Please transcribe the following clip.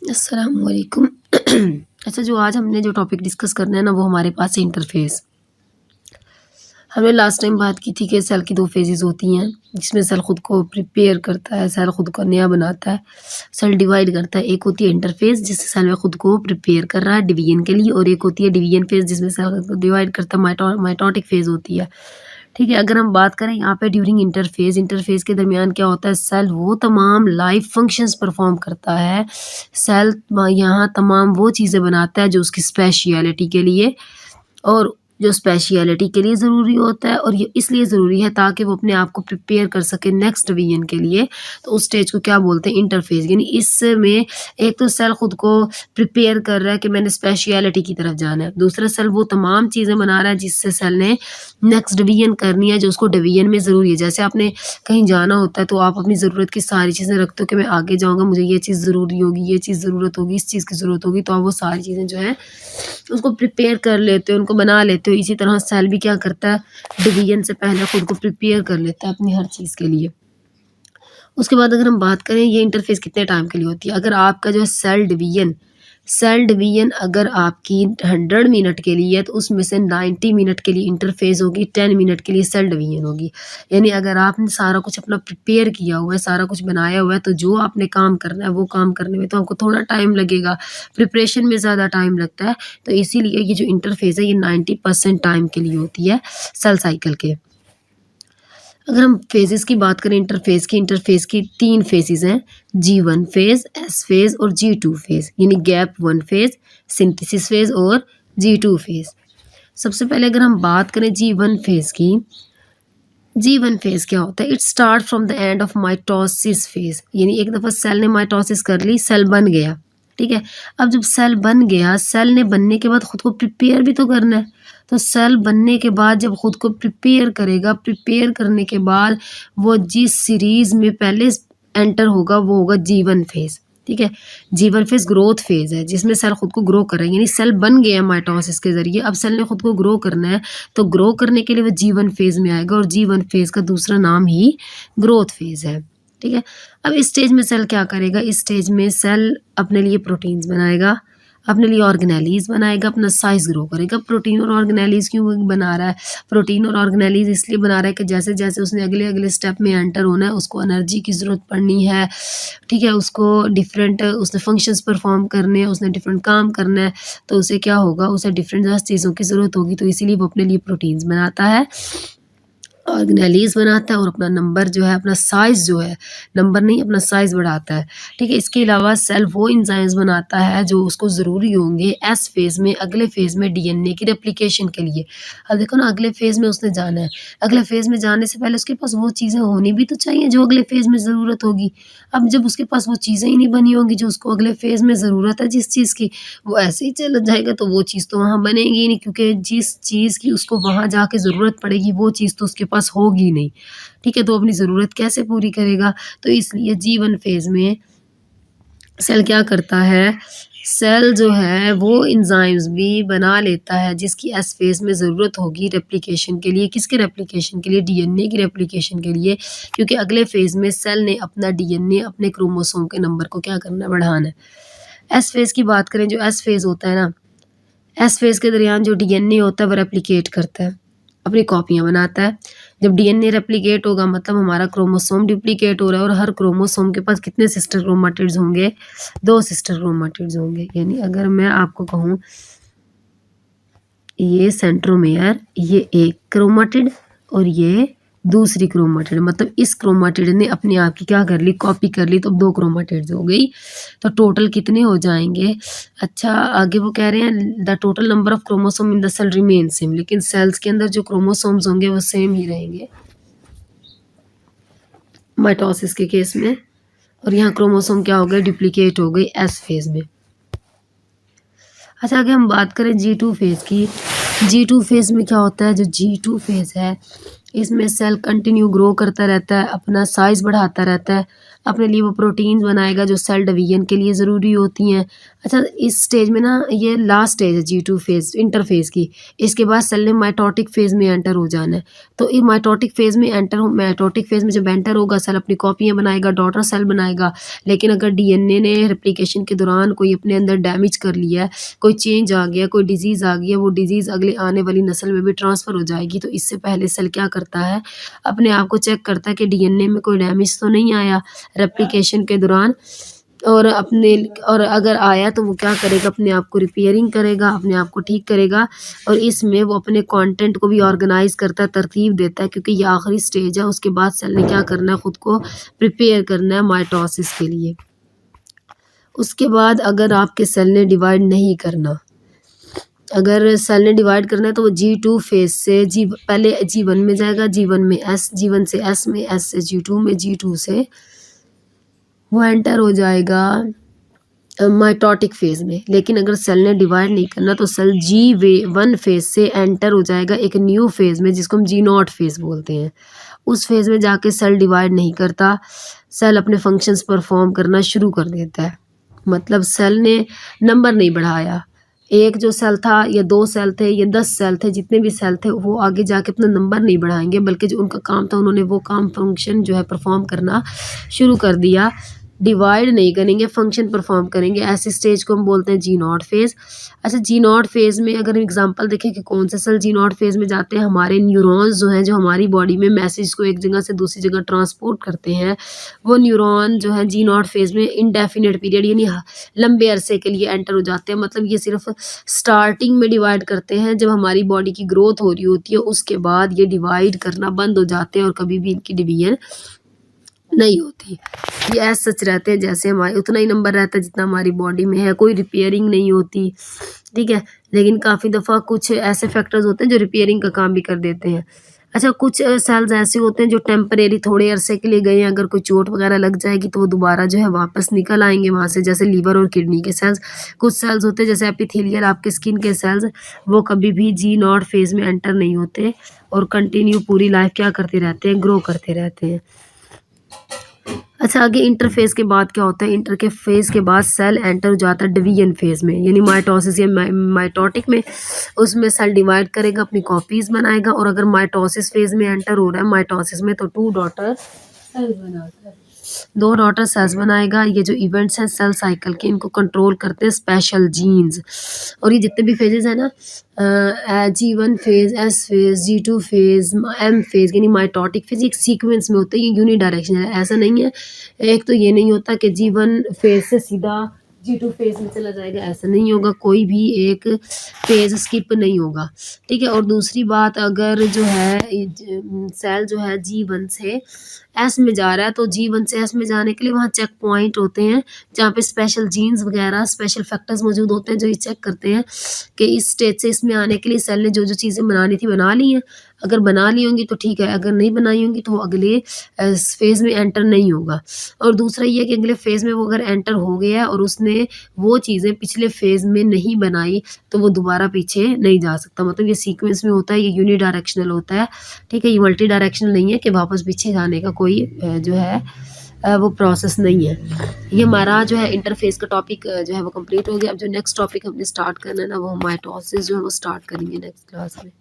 अस्सलामुअलैकुम। अच्छा, जो आज हमने जो टॉपिक डिस्कस करना है ना, वो हमारे पास है इंटरफ़ेस। हमने लास्ट टाइम बात की थी कि सेल की 2 फ़ेज़ेज़ होती हैं, जिसमें सेल खुद को प्रिपेयर करता है, सेल खुद को नया बनाता है, सेल डिवाइड करता है। एक होती है इंटरफ़ेस, जिससे सेल में खुद को प्रिपेयर कर रहा है डिवीज़न के लिए, और एक होती है डिवीज़न फ़ेज़, जिसमें सेल खुद को डिवाइड करता है, माइटोटिक फ़ेज़ होती है। ठीक है, अगर हम बात करें यहाँ पे ड्यूरिंग इंटरफ़ेज़ के दरमियान क्या होता है, सेल वो तमाम लाइफ़ फ़ंक्शंस परफ़ॉर्म करता है। सेल यहाँ तमाम वो चीज़ें बनाता है जो उसकी स्पेशियलिटी के लिए, और जो स्पेशियलिटी के लिए ज़रूरी होता है, और ये इसलिए ज़रूरी है ताकि वो अपने आप को प्रिपेयर कर सके नेक्स्ट डिवीज़न के लिए। तो उस स्टेज को क्या बोलते हैं, इंटरफ़ेज़। यानी इसमें एक तो सेल खुद को प्रिपेयर कर रहा है कि मैंने स्पेशियलिटी की तरफ जाना है। दूसरा, सेल वो तमाम चीज़ें बना रहा है जिससे सेल ने नेक्स्ट डिवीज़न करनी है, जो उसको डिवीज़न में ज़रूरी है। जैसे आपने कहीं जाना होता है तो आप अपनी ज़रूरत की सारी चीज़ें रखते हो कि मैं आगे जाऊँगा, मुझे ये चीज़ ज़रूरी होगी, ये चीज़ ज़रूरत होगी, इस चीज़ की ज़रूरत होगी, तो आप वो सारी चीज़ें जो हैं उसको प्रिपेयर कर लेते हो, उनको बना लेते हो। इसी तरह सेल भी क्या करता है, डिवीज़न से पहले खुद को प्रिपेयर कर लेता है अपनी हर चीज़ के लिए। उसके बाद अगर हम बात करें ये इंटरफ़ेस कितने टाइम के लिए होती है, अगर आपका जो है सेल डिवीज़न अगर आपकी 100 मिनट के लिए है, तो उसमें से 90 मिनट के लिए इंटरफ़ेस होगी, 10 मिनट के लिए सेल डिवीज़न होगी। यानी अगर आपने सारा कुछ अपना प्रिपेयर किया हुआ है, सारा कुछ बनाया हुआ है, तो जो आपने काम करना है, वो काम करने में तो आपको थोड़ा टाइम लगेगा, प्रिपरेशन में ज़्यादा टाइम लगता है। तो इसीलिए ये जो इंटरफ़ेस है, ये 90% टाइम के लिए होती है सेल साइकिल के। अगर हम फ़ेज़ेज़ की बात करें इंटरफ़ेस की 3 फ़ेज़ेज़ हैं, G1 फ़ेज़, S फ़ेज़ और G2 फ़ेज़, यानी गैप 1 फ़ेज़, सिंथेसिस फ़ेज़ और G2 फ़ेज़। सबसे पहले अगर हम बात करें जी वन फ़ेज़ क्या होता है? It start from the end of mitosis phase, यानी एक दफ़ा सेल ने माइटोसिस कर ली, सेल बन गया, ठीक है? अब जब सेल बन गया, सेल ने बनने के बाद खुद को प्रिपेयर भी तो करना है। तो सेल बनने के बाद जब खुद को प्रिपेयर करेगा, प्रिपेयर करने के बाद वो जिस सीरीज़ में पहले एंटर होगा, वो होगा जी1 फ़ेज़, ठीक है? जी1 फ़ेज़ ग्रोथ फ़ेज़ है, जिसमें सेल खुद को ग्रो कर रहा है, यानी सेल बन गया है माइटोसिस के ज़रिए, अब सेल ने खुद को ग्रो करना है, तो ग्रो करने के लिए वो जी1 फ़ेज़ में आएगा, और जी1 फ़ेज़ का दूसरा नाम ही ग्रोथ फ़ेज़ है, ठीक है? अब इस स्टेज में सेल क्या करेगा, इस स्टेज में सेल अपने लिए प्रोटीन्स बनाएगा, अपने लिए ऑर्गेनेलीज़ बनाएगा, अपना साइज़ ग्रो करेगा। प्रोटीन और ऑर्गेनेलीज़ क्यों बना रहा है? प्रोटीन और ऑर्गेनेलीज़ इसलिए बना रहा है कि जैसे-जैसे उसने अगले-अगले स्टेप में एंटर होना है, उसको एनर्जी की ज़रूरत पड़नी है, ठीक है? उसको डिफरेंट उसने फंक्शंस परफ़ॉर्म करने हैं, उसने डिफरेंट काम करना है, तो उसे क्या होगा, उसे डिफरेंट चीज़ों की ज़रूरत होगी, तो इसीलिए वो अपने लिए प्रोटीन्स बनाता है, ऑर्गेनेलीज़ बनाता है, और अपना नंबर जो है, अपना साइज़ जो है, नंबर नहीं अपना साइज़ बढ़ाता है, ठीक है? इसके अलावा सेल वो एंजाइम्स बनाता है जो उसको ज़रूरी होंगे एस फ़ेज़ में, अगले फ़ेज़ में डीएनए की रेप्लिकेशन के लिए। अब देखो ना, अगले फ़ेज़ में उसने जाना है, अगले फ़ेज़ में जाने से पहले उसके पास वो चीज़ें होनी भी तो चाहिए जो अगले फ़ेज़ में ज़रूरत होगी। अब जब उसके पास वो चीज़ें ही नहीं बनी होंगी जो उसको अगले फ़ेज़ में ज़रूरत है जिस चीज़ की, वो ऐसे ही चला जाएगा, तो वो चीज़ तो वहाँ बनेगी ही नहीं, क्योंकि जिस चीज़ की उसको वहाँ जाके ज़रूरत पड़ेगी, वो चीज़ तो उसके पास होगी नहीं, ठीक है? तो अपनी ज़रूरत कैसे पूरी करेगा? तो इसलिए जी1 फ़ेज़ में सेल क्या करता है, सेल जो है वो एंजाइम्स भी बना लेता है जिसकी एस फ़ेज़ में ज़रूरत होगी रेप्लिकेशन के लिए। किसके रेप्लिकेशन के लिए? डीएनए की रेप्लिकेशन के लिए, क्योंकि अगले फ़ेज़ में सेल ने अपना डीएनए, अपने क्रोमोसोम के नंबर को क्या करना है, बढ़ाना है। एस फ़ेज़ की बात करें, जो एस फ़ेज़ होता है ना, एस फ़ेज़ के दरमियान जो डीएनए होता है वो रेप्लिकेट करता है, अपनी कॉपियाँ बनाता है। जब डीएनए रेप्लिकेट होगा मतलब हमारा क्रोमोसोम डुप्लीकेट हो रहा है, और हर क्रोमोसोम के पास कितने सिस्टर क्रोमाटिड्स होंगे? 2 सिस्टर क्रोमाटिड्स होंगे। यानी अगर मैं आपको कहूँ, ये सेंट्रोमेयर, ये एक क्रोमाटिड और ये दूसरी क्रोमाटिड, मतलब इस क्रोमाटिड ने अपने आप की क्या कर ली, कॉपी कर ली, तो 2 क्रोमाटिड्स हो गई। तो टोटल कितने हो जाएँगे? अच्छा, आगे वो कह रहे हैं the total number of chromosome in the cell remain same, लेकिन सेल्स के अंदर जो क्रोमोसोम्स होंगे वो सेम ही रहेंगे माइटोसिस के केस में। और यहाँ क्रोमोसोम क्या हो गए, डुप्लीकेट हो गई एस फेज़ में। अच्छा, अगर हम बात करें जी2 फेज़ की, जी2 फेज़ में क्या होता है, जो जी2 फेज़ है इसमें सेल कंटिन्यू ग्रो करता रहता है, अपना साइज़ बढ़ाता रहता है, अपने लिए वो प्रोटीन्स बनाएगा जो सेल डिवीजन के लिए ज़रूरी होती हैं। अच्छा, इस स्टेज में ना ये लास्ट स्टेज है G2 फेज़, इंटरफ़ेज़ की। इसके बाद सेल ने माइटोटिक फ़ेज़ में एंटर हो जाना है। तो ये माइटोटिक फ़ेज़ में जब एंटर होगा, सेल अपनी कॉपियाँ बनाएगा, डॉटर सेल बनाएगा। लेकिन अगर डीएनए ने रेप्लिकेशन के दौरान कोई अपने अंदर डैमेज कर लिया है, कोई चेंज आ गया, कोई डिज़ीज़ आ गई है, वो डिज़ीज़ अगले आने वाली नस्ल में भी ट्रांसफ़र हो जाएगी। तो इससे पहले सेल क्या करता है, अपने आप को चेक करता है कि डीएनए में कोई डैमेज तो नहीं आया रेप्लिकेशन के दौरान, और अगर आया तो वो क्या करेगा, अपने आप को रिपेयरिंग करेगा, अपने आप को ठीक करेगा। और इसमें वो अपने कंटेंट को भी ऑर्गेनाइज़ करता है, तरतीब देता है, क्योंकि ये आखिरी स्टेज है। उसके बाद सेल ने क्या करना है, खुद को प्रिपेयर करना है माइटोसिस के लिए। उसके बाद अगर आपके सेल ने डिवाइड नहीं करना, अगर सेल ने डिवाइड करना है तो वो G2 फेज़ से पहले G1 में जाएगा, G1 में S, G1 से S में, S से G2 में, G2 से वो एंटर हो जाएगा माइटोटिक फेज़ में। लेकिन अगर सेल ने डिवाइड नहीं करना तो सेल G1 फेज़ से एंटर हो जाएगा एक न्यू फेज़ में, जिसको हम G0 फेज़ बोलते हैं। उस फेज़ में जाके सेल डिवाइड नहीं करता, सेल अपने फंक्शंस परफॉर्म करना शुरू कर देता है। मतलब सेल ने नंबर नहीं बढ़ाया, एक जो सेल था या 2 सेल थे या 10 सेल थे, जितने भी सेल थे वो आगे जाके अपना नंबर नहीं बढ़ाएंगे, बल्कि जो उनका काम था उन्होंने वो काम फंक्शन जो है परफॉर्म करना शुरू कर दिया। डिवाइड नहीं करेंगे, फंक्शन परफॉर्म करेंगे। ऐसे स्टेज को हम बोलते हैं G0 फेज़। अच्छा, G0 फेज़ में अगर हम एग्जांपल देखें कि कौन से सेल G0 फेज़ में जाते हैं, हमारे न्यूरॉन्स जो हैं, जो हमारी बॉडी में मैसेज को एक जगह से दूसरी जगह ट्रांसपोर्ट करते हैं, वो न्यूरॉन जो है G0 फेज़ में इंडेफिनिट पीरियड यानी लंबे अरसे के लिए एंटर हो जाते हैं। मतलब ये सिर्फ स्टार्टिंग में डिवाइड करते हैं, जब हमारी बॉडी की ग्रोथ हो रही होती है, उसके बाद ये डिवाइड करना बंद हो जाते हैं और कभी भी इनकी डिवीजन नहीं होती। ये ऐसा सच रहते हैं जैसे हमारे उतना ही नंबर रहता है जितना हमारी बॉडी में है, कोई रिपेयरिंग नहीं होती, ठीक है। लेकिन काफ़ी दफ़ा कुछ ऐसे फैक्टर्स होते हैं जो रिपेयरिंग का काम भी कर देते हैं। अच्छा, कुछ सेल्स ऐसे होते हैं जो टेम्परेरी थोड़े अरसे के लिए गए हैं, अगर कोई चोट वगैरह लग जाएगी तो वो दोबारा जो है वापस निकल आएंगे वहाँ से, जैसे लीवर और किडनी के सेल्स। कुछ सेल्स होते हैं जैसे एपिथेलियल, आपके स्किन के सेल्स, वो कभी भी G0 फेज़ में एंटर नहीं होते और कंटिन्यू पूरी लाइफ क्या करते रहते हैं, ग्रो करते रहते हैं। अच्छा, आगे इंटरफेज़ के बाद क्या होता है, इंटर के फेज़ के बाद सेल एंटर हो जाता है डिवीजन फेज़ में, यानी माइटोसिस या माइटोटिक में। उसमें सेल डिवाइड करेगा, अपनी कॉपीज़ बनाएगा, और अगर माइटोसिस फेज़ में एंटर हो रहा है माइटोसिस में, तो 2 डॉटर सेल्स बनाता है, 2 डॉटर सेल्स बनाएगा। ये जो इवेंट्स हैं सेल साइकिल के, इनको कंट्रोल करते हैं स्पेशल जीन्स। और ये जितने भी फेजेस हैं ना, G1 phase, S phase, G2 phase, M phase यानी माइटोटिक फेज़, एक सीक्वेंस में होते हैं, ये यूनिडायरेक्शनल है। ऐसा नहीं है, एक तो ये नहीं होता कि G1 फेज़ से सीधा G2 फेज़ में चला जाएगा, ऐसा नहीं होगा, कोई भी एक फेज़ स्किप नहीं होगा, ठीक है। और दूसरी बात, अगर जो है सेल जो है G1 से S में जा रहा है, तो G1 से S में जाने के लिए वहाँ चेक पॉइंट होते हैं, जहाँ पे स्पेशल जीन्स वगैरह स्पेशल फैक्टर्स मौजूद होते हैं, जो ये चेक करते हैं कि इस स्टेज से इसमें आने के लिए सेल ने जो जो चीज़ें बनानी थी बना ली हैं। अगर बना ली होंगी तो ठीक है, अगर नहीं बनाई होंगी तो वो अगले फेज़ में एंटर नहीं होगा। और दूसरा ये है कि अगले फेज़ में वो अगर एंटर हो गया है और उसने वो चीज़ें पिछले फेज़ में नहीं बनाई, तो वो दोबारा पीछे नहीं जा सकता। मतलब ये सीक्वेंस में होता है, ये यूनिडायरेक्शनल होता है, ठीक है। ये मल्टी डायरेक्शनल नहीं है कि वापस पीछे जाने का कोई जो है वो प्रोसेस नहीं है। ये हमारा जो है इंटरफेस का टॉपिक जो है वो कंप्लीट हो गया। अब जो नेक्स्ट टॉपिक हमने स्टार्ट करना है ना, वो माइटोसिस जो है वो स्टार्ट करेंगे नेक्स्ट क्लास में।